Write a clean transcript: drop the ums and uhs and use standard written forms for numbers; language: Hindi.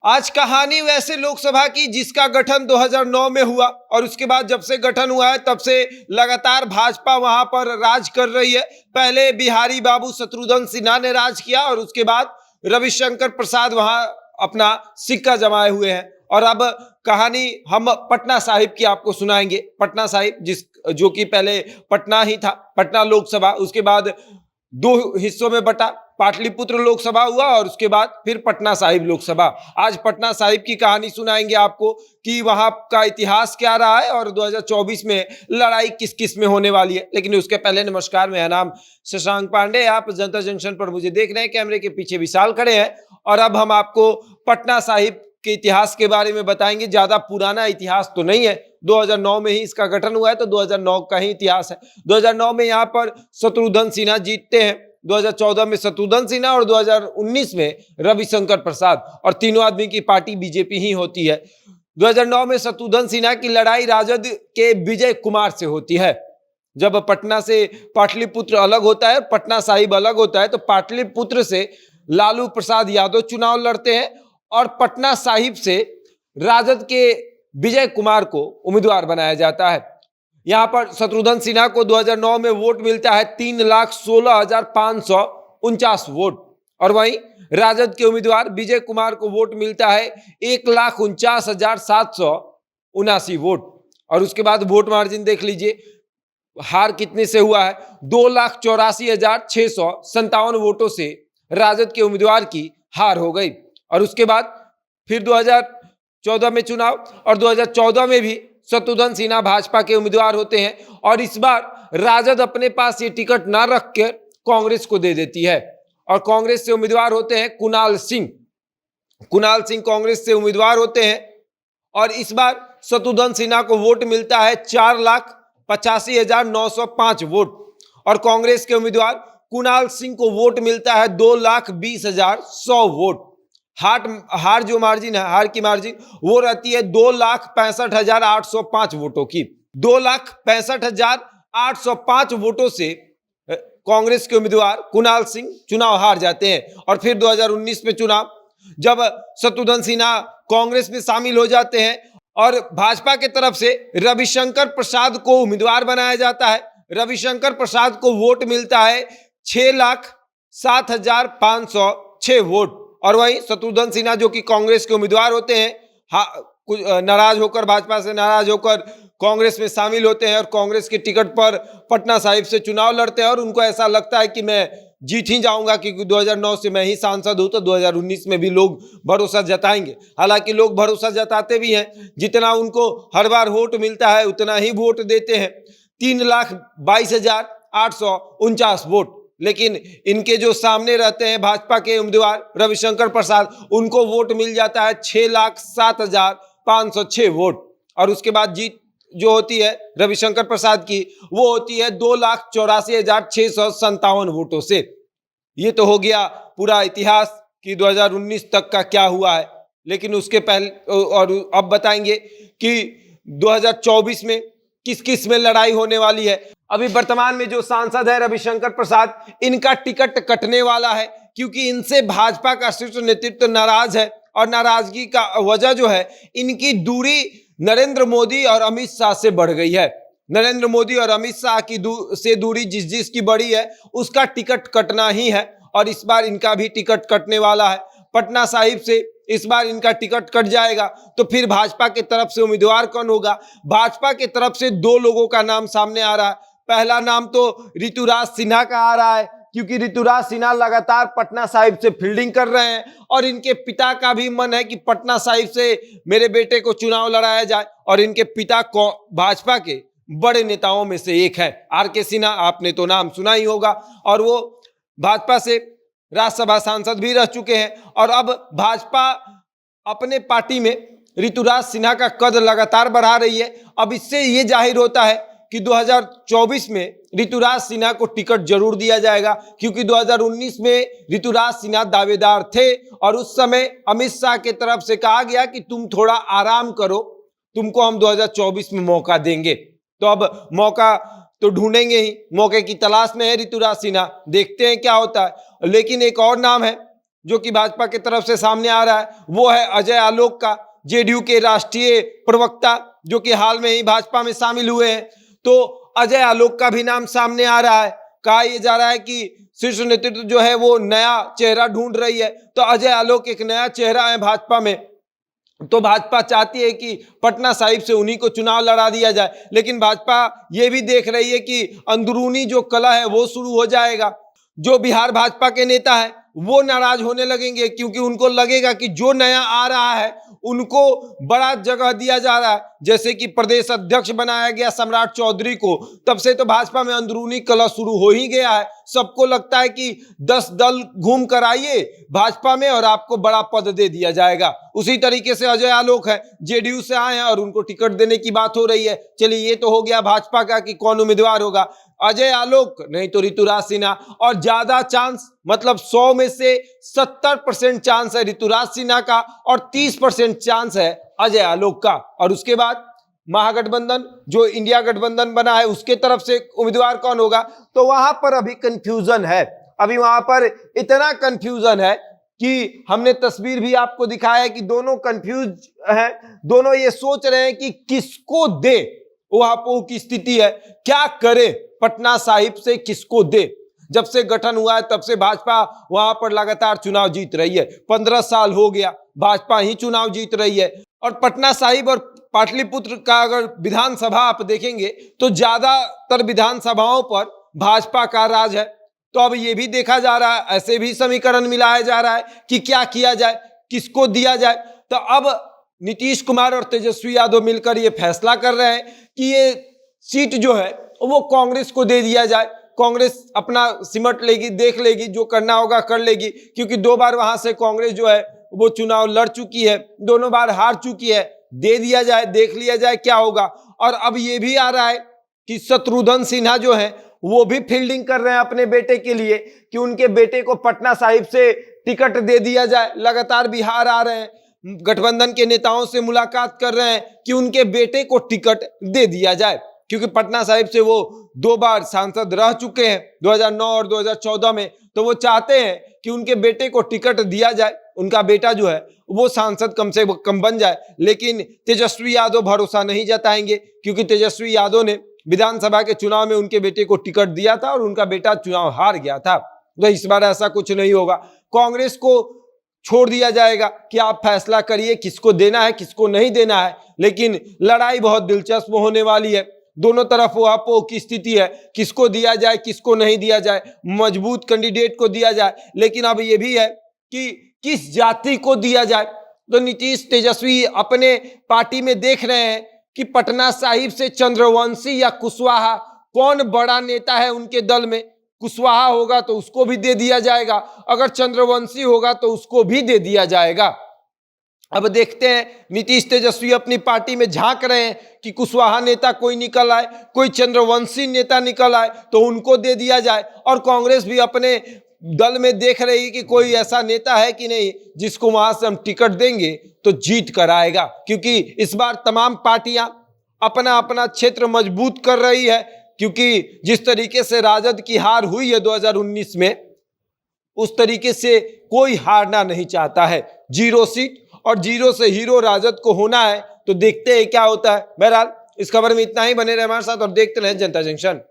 आज कहानी वैसे लोकसभा की जिसका गठन 2009 में हुआ और उसके बाद जब से गठन हुआ है तब से लगातार भाजपा वहां पर राज कर रही है। पहले बिहारी बाबू शत्रुघ्न सिन्हा ने राज किया और उसके बाद रविशंकर प्रसाद वहां अपना सिक्का जमाए हुए हैं। और अब कहानी हम पटना साहिब की आपको सुनाएंगे। पटना साहिब जो कि पहले पटना ही था, पटना लोकसभा, उसके बाद दो हिस्सों में बटा, पाटलिपुत्र लोकसभा हुआ और उसके बाद फिर पटना साहिब लोकसभा। आज पटना साहिब की कहानी सुनाएंगे आपको कि वहां का इतिहास क्या रहा है और 2024 में लड़ाई किस किस में होने वाली है। लेकिन उसके पहले नमस्कार, मेरा नाम शशांक पांडे, आप जनता जंक्शन पर मुझे देख रहे हैं, कैमरे के पीछे विशाल खड़े हैं। और अब हम आपको पटना साहिब के इतिहास के बारे में बताएंगे। ज्यादा पुराना इतिहास तो नहीं है, 2009 में ही इसका गठन हुआ है, तो 2009 का ही इतिहास है। 2009 में यहाँ पर शत्रुघ्न सिन्हा जीतते हैं, 2014 में शत्रुघ्न सिन्हा और 2019 में रविशंकर प्रसाद, और तीनों आदमी की पार्टी बीजेपी ही होती है। 2009 में शत्रुघ्न सिन्हा की लड़ाई राजद के विजय कुमार से होती है। जब पटना से पाटलिपुत्र अलग होता है, पटना साहिब अलग होता है, तो पाटलिपुत्र से लालू प्रसाद यादव चुनाव लड़ते हैं और पटना साहिब से राजद के विजय कुमार को उम्मीदवार बनाया जाता है। यहां पर शत्रुघ्न सिन्हा को 2009 में वोट मिलता है 3,16,549 वोट, और वहीं राजद के उम्मीदवार विजय कुमार को वोट मिलता है 1,49,779 वोट। और उसके बाद वोट मार्जिन देख लीजिए, हार कितने से हुआ है, 2,84,657 वोटों से राजद के उम्मीदवार की हार हो गई। और उसके बाद फिर 2014 में चुनाव, और 2014 में भी शत्रुघ्न सिन्हा भाजपा के उम्मीदवार होते हैं। और इस बार राजद अपने पास ये टिकट ना रख कर कांग्रेस को दे देती है, और कांग्रेस से उम्मीदवार होते हैं कुणाल सिंह। कुणाल सिंह कांग्रेस से उम्मीदवार होते हैं, और इस बार शत्रुघ्न सिन्हा को वोट मिलता है 4,85,905 वोट, और कांग्रेस के उम्मीदवार कुणाल सिंह को वोट मिलता है 2,20,100 वोट। हार जो मार्जिन है, हार की मार्जिन वो रहती है 2,65,805 वोटों की। 2,65,805 वोटों से कांग्रेस के उम्मीदवार कुणाल सिंह चुनाव हार जाते हैं। और फिर 2019 में चुनाव, जब शत्रुघ्न सिन्हा कांग्रेस में शामिल हो जाते हैं और भाजपा के तरफ से रविशंकर प्रसाद को उम्मीदवार बनाया जाता है। रविशंकर प्रसाद को वोट मिलता है 6,07,506 वोट, और वहीं शत्रुघ्न सिन्हा जो कि कांग्रेस के उम्मीदवार होते हैं, कुछ नाराज होकर, भाजपा से नाराज होकर कांग्रेस में शामिल होते हैं और कांग्रेस के टिकट पर पटना साहिब से चुनाव लड़ते हैं। और उनको ऐसा लगता है कि मैं जीत ही जाऊंगा, क्योंकि 2009 से मैं ही सांसद हूं, तो 2019 में भी लोग भरोसा जताएंगे। हालांकि लोग भरोसा जताते भी हैं, जितना उनको हर बार वोट मिलता है उतना ही वोट देते हैं, 3,22,849 वोट। लेकिन इनके जो सामने रहते हैं भाजपा के उम्मीदवार रविशंकर प्रसाद, उनको वोट मिल जाता है 6,07,506 वोट। और उसके बाद जीत जो होती है रविशंकर प्रसाद की, वो होती है 2,84,657 वोटों से। ये तो हो गया पूरा इतिहास कि 2019 तक का क्या हुआ है। लेकिन उसके पहले और अब बताएंगे कि 2024 में किस किस में लड़ाई होने वाली है। अभी वर्तमान में जो सांसद है रविशंकर प्रसाद, इनका टिकट कटने वाला है, क्योंकि इनसे भाजपा का शीर्ष नेतृत्व नाराज है। और नाराजगी का वजह जो है, इनकी दूरी नरेंद्र मोदी और अमित शाह से बढ़ गई है। नरेंद्र मोदी और अमित शाह की से दूरी जिस की बढ़ी है, उसका टिकट कटना ही है। और इस बार इनका भी टिकट कटने वाला है। पटना साहिब से इस बार इनका टिकट कट जाएगा, तो फिर भाजपा की तरफ से उम्मीदवार कौन होगा? भाजपा की तरफ से दो लोगों का नाम सामने आ रहा है। पहला नाम तो ऋतुराज सिन्हा का आ रहा है, क्योंकि ऋतुराज सिन्हा लगातार पटना साहिब से फील्डिंग कर रहे हैं, और इनके पिता का भी मन है कि पटना साहिब से मेरे बेटे को चुनाव लड़ाया जाए। और इनके पिता को भाजपा के बड़े नेताओं में से एक है आर.के. सिन्हा, आपने तो नाम सुना ही होगा, और वो भाजपा से राज्यसभा सांसद भी रह चुके हैं। और अब भाजपा अपने पार्टी में ऋतुराज सिन्हा का कद लगातार बढ़ा रही है। अब इससे ये जाहिर होता है कि 2024 में ऋतुराज सिन्हा को टिकट जरूर दिया जाएगा, क्योंकि 2019 में ऋतुराज सिन्हा दावेदार थे, और उस समय अमित शाह के तरफ से कहा गया कि तुम थोड़ा आराम करो, तुमको हम 2024 में मौका देंगे। तो अब मौका तो ढूंढेंगे ही, मौके की तलाश में है ऋतुराज सिन्हा, देखते हैं क्या होता है। लेकिन एक और नाम है जो कि भाजपा की तरफ से सामने आ रहा है वो है अजय आलोक का, जेडीयू के राष्ट्रीय प्रवक्ता जो कि हाल में ही भाजपा में शामिल हुए हैं। तो अजय आलोक का भी नाम सामने आ रहा है। कहा यह जा रहा है कि शीर्ष नेतृत्व जो है वो नया चेहरा ढूंढ रही है, तो अजय आलोक एक नया चेहरा है भाजपा में। तो भाजपा चाहती है कि पटना साहिब से उन्हीं को चुनाव लड़ा दिया जाए, लेकिन भाजपा ये भी देख रही है कि अंदरूनी जो कलह है वो शुरू हो जाएगा। जो बिहार भाजपा के नेता है वो नाराज होने लगेंगे, क्योंकि उनको लगेगा कि जो नया आ रहा है उनको बड़ा जगह दिया जा रहा है। जैसे कि प्रदेश अध्यक्ष बनाया गया सम्राट चौधरी को, तब से तो भाजपा में अंदरूनी कलह शुरू हो ही गया है। सबको लगता है कि 10 दल घूम कर आइए भाजपा में और आपको बड़ा पद दे दिया जाएगा। उसी तरीके से अजय आलोक है, जेडीयू से आए हैं और उनको टिकट देने की बात हो रही है। चलिए ये तो हो गया भाजपा का कि कौन उम्मीदवार होगा, अजय आलोक नहीं तो ऋतुराज सिन्हा। और ज्यादा चांस मतलब 100 में से 70% चांस है ऋतुराज सिन्हा का और 30% चांस है अजय आलोक का। और उसके बाद महागठबंधन जो इंडिया गठबंधन बना है उसके तरफ से उम्मीदवार कौन होगा, तो वहां पर अभी कंफ्यूजन है। अभी वहां पर इतना कंफ्यूजन है कि हमने तस्वीर भी आपको दिखाया है कि दोनों कंफ्यूज हैं, दोनों ये सोच रहे हैं कि किसको दे। वहां की स्थिति है, क्या करे पटना साहिब से किसको दे। जब से गठन हुआ है तब से भाजपा वहां पर लगातार चुनाव जीत रही है। 15 साल हो गया भाजपा ही चुनाव जीत रही है। और पटना साहिब और पाटलिपुत्र का अगर विधानसभा आप देखेंगे तो ज्यादातर विधानसभाओं पर भाजपा का राज है। तो अब ये भी देखा जा रहा है, ऐसे भी समीकरण मिलाया जा रहा है कि क्या किया जाए, किसको दिया जाए। तो अब नीतीश कुमार और तेजस्वी यादव मिलकर ये फैसला कर रहे हैं कि ये सीट जो है वो कांग्रेस को दे दिया जाए। कांग्रेस अपना सिमट लेगी, देख लेगी, जो करना होगा कर लेगी, क्योंकि 2 बार वहां से कांग्रेस जो है वो चुनाव लड़ चुकी है, दोनों बार हार चुकी है। दे दिया जाए, देख लिया जाए क्या होगा। और अब ये भी आ रहा है कि शत्रुघ्न सिन्हा जो है वो भी फील्डिंग कर रहे हैं अपने बेटे के लिए कि उनके बेटे को पटना साहिब से टिकट दे दिया जाए। लगातार बिहार आ रहे हैं, गठबंधन के नेताओं से मुलाकात कर रहे हैं कि उनके बेटे को टिकट दे दिया जाए, क्योंकि पटना साहिब से वो 2 बार सांसद रह चुके हैं, 2009 और 2014 में। तो वो चाहते हैं कि उनके बेटे को टिकट दिया जाए, उनका बेटा जो है वो सांसद कम से कम बन जाए। लेकिन तेजस्वी यादव भरोसा नहीं जताएंगे, क्योंकि तेजस्वी यादव ने विधानसभा के चुनाव में उनके बेटे को टिकट दिया था और उनका बेटा चुनाव हार गया था। तो इस बार ऐसा कुछ नहीं होगा, कांग्रेस को छोड़ दिया जाएगा कि आप फैसला करिए किसको देना है किसको नहीं देना है। लेकिन लड़ाई बहुत दिलचस्प होने वाली है, दोनों तरफ वो की स्थिति है, किसको दिया जाए किसको नहीं दिया जाए, मजबूत कैंडिडेट को दिया जाए। लेकिन अब ये भी है कि किस जाति को दिया जाए। तो नीतीश तेजस्वी अपने पार्टी में देख रहे हैं कि पटना साहिब से चंद्रवंशी या कुशवाहा कौन बड़ा नेता है उनके दल में। कुशवाहा होगा तो उसको भी दे दिया जाएगा, अगर चंद्रवंशी होगा तो उसको भी दे दिया जाएगा। अब देखते हैं, नीतीश तेजस्वी अपनी पार्टी में झांक रहे हैं कि कुशवाहा नेता कोई निकल आए, कोई चंद्रवंशी नेता निकल आए तो उनको दे दिया जाए। और कांग्रेस भी अपने दल में देख रही है कि कोई ऐसा नेता है कि नहीं जिसको वहां से हम टिकट देंगे तो जीत कर आएगा, क्योंकि इस बार तमाम पार्टियां अपना अपना क्षेत्र मजबूत कर रही है। क्योंकि जिस तरीके से राजद की हार हुई है 2019 में, उस तरीके से कोई हारना नहीं चाहता है। 0 सीट और 0 से हीरो राजद को होना है। तो देखते हैं क्या होता है। बहरहाल इस खबर में इतना ही, बने रहे हमारे साथ और देखते रहें जनता जंक्शन।